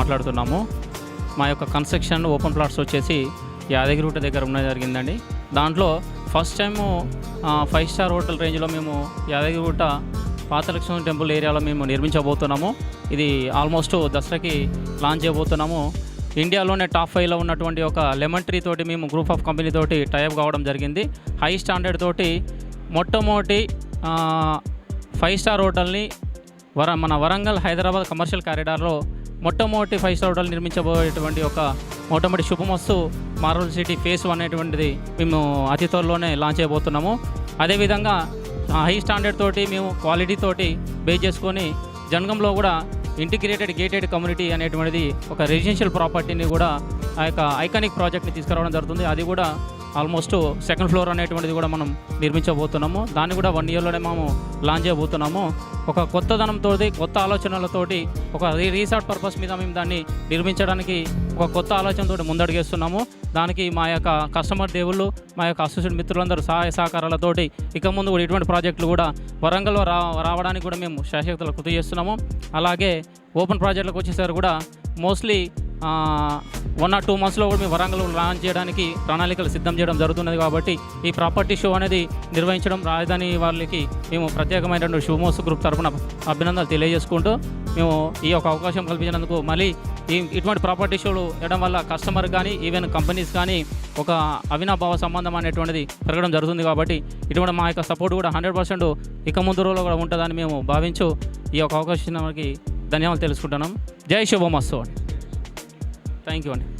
మాట్లాడుతున్నాము. మా యొక్క కన్స్ట్రక్షన్ ఓపెన్ ప్లాట్స్ వచ్చేసి యాదగిరిగుట్ట దగ్గర ఉండడం జరిగిందండి. దాంట్లో ఫస్ట్ టైము 5 స్టార్ హోటల్ రేంజ్లో మేము యాదగిరిగుట్ట పాత లక్ష్మీ టెంపుల్ ఏరియాలో మేము నిర్మించబోతున్నాము. ఇది ఆల్మోస్ట్ దసరాకి లాంచ్ చేయబోతున్నాము. ఇండియాలోనే టాప్ 5లో ఉన్నటువంటి ఒక లెమన్ ట్రీ తోటి మేము గ్రూప్ ఆఫ్ కంపెనీ తోటి టైప్ కావడం జరిగింది. హై స్టాండర్డ్ తోటి మొట్టమొదటి 5 స్టార్ హోటల్ని మన వరంగల్ హైదరాబాద్ కమర్షియల్ కారిడార్లో మొట్టమొదటి 5 స్టార్ హోటల్ నిర్మించబోయేటువంటి ఒక మొట్టమొదటి శుభమస్తు మార్బల్ సిటీ ఫేస్ 1 అనేటువంటిది మేము అతి త్వరలోనే లాంచ్ చేయబోతున్నాము. అదేవిధంగా హై స్టాండర్డ్ తోటి మేము క్వాలిటీ తోటి బేస్ చేసుకొని జనగంలో కూడా ఇంటిగ్రేటెడ్ గేటెడ్ కమ్యూనిటీ అనేటువంటిది ఒక రెసిడెన్షియల్ ప్రాపర్టీని కూడా ఆ యొక్క ఐకానిక్ ప్రాజెక్ట్ని తీసుకురావడం జరుగుతుంది. అది కూడా ఆల్మోస్ట్ 2nd ఫ్లోర్ అనేటువంటిది కూడా మనం నిర్మించబోతున్నాము. దాన్ని కూడా 1 ఇయర్లోనే మేము లాంచ్ చేయబోతున్నాము. ఒక కొత్తదనంతో కొత్త ఆలోచనలతోటి ఒక రీసార్ట్ పర్పస్ మీద మేము దాన్ని నిర్మించడానికి ఒక కొత్త ఆలోచనతో ముందడుగేస్తున్నాము. దానికి మా యొక్క కస్టమర్ దేవుళ్ళు, మా యొక్క అసోసియేట్ మిత్రులందరూ సహాయ సహకారాలతోటి ఇక ముందు కూడా ఇటువంటి ప్రాజెక్టులు కూడా వరంగల్లో రావడానికి కూడా మేము శాశ్వతలు కృషి చేస్తున్నాము. అలాగే ఓపెన్ ప్రాజెక్టులకు వచ్చేసరికి కూడా మోస్ట్లీ 1 or 2 monthsలో కూడా మేము వరంగల్ లాంచ్ చేయడానికి ప్రణాళికలు సిద్ధం చేయడం జరుగుతున్నది. కాబట్టి ఈ ప్రాపర్టీ షో అనేది నిర్వహించడం రాజధాని వాళ్ళకి మేము ప్రత్యేకమైనటువంటి శుభమోత్సవ గ్రూప్ తరఫున అభినందనలు తెలియజేసుకుంటూ మేము ఈ యొక్క అవకాశం కల్పించినందుకు మళ్ళీ ఇటువంటి ప్రాపర్టీ షోలు చేయడం వల్ల కస్టమర్ కానీ ఈవెన్ కంపెనీస్ కానీ ఒక అవినాభావ సంబంధం అనేటువంటిది పెరగడం జరుగుతుంది. కాబట్టి ఇటువంటి మా యొక్క సపోర్ట్ కూడా 100% ఇక ముందు రోజుల్లో కూడా ఉంటుందని మేము భావించు ఈ యొక్క అవకాశానికి ధన్యవాదాలు తెలుసుకుంటున్నాం. జై శుభమస్తు అండి. థ్యాంక్ యూ అండి.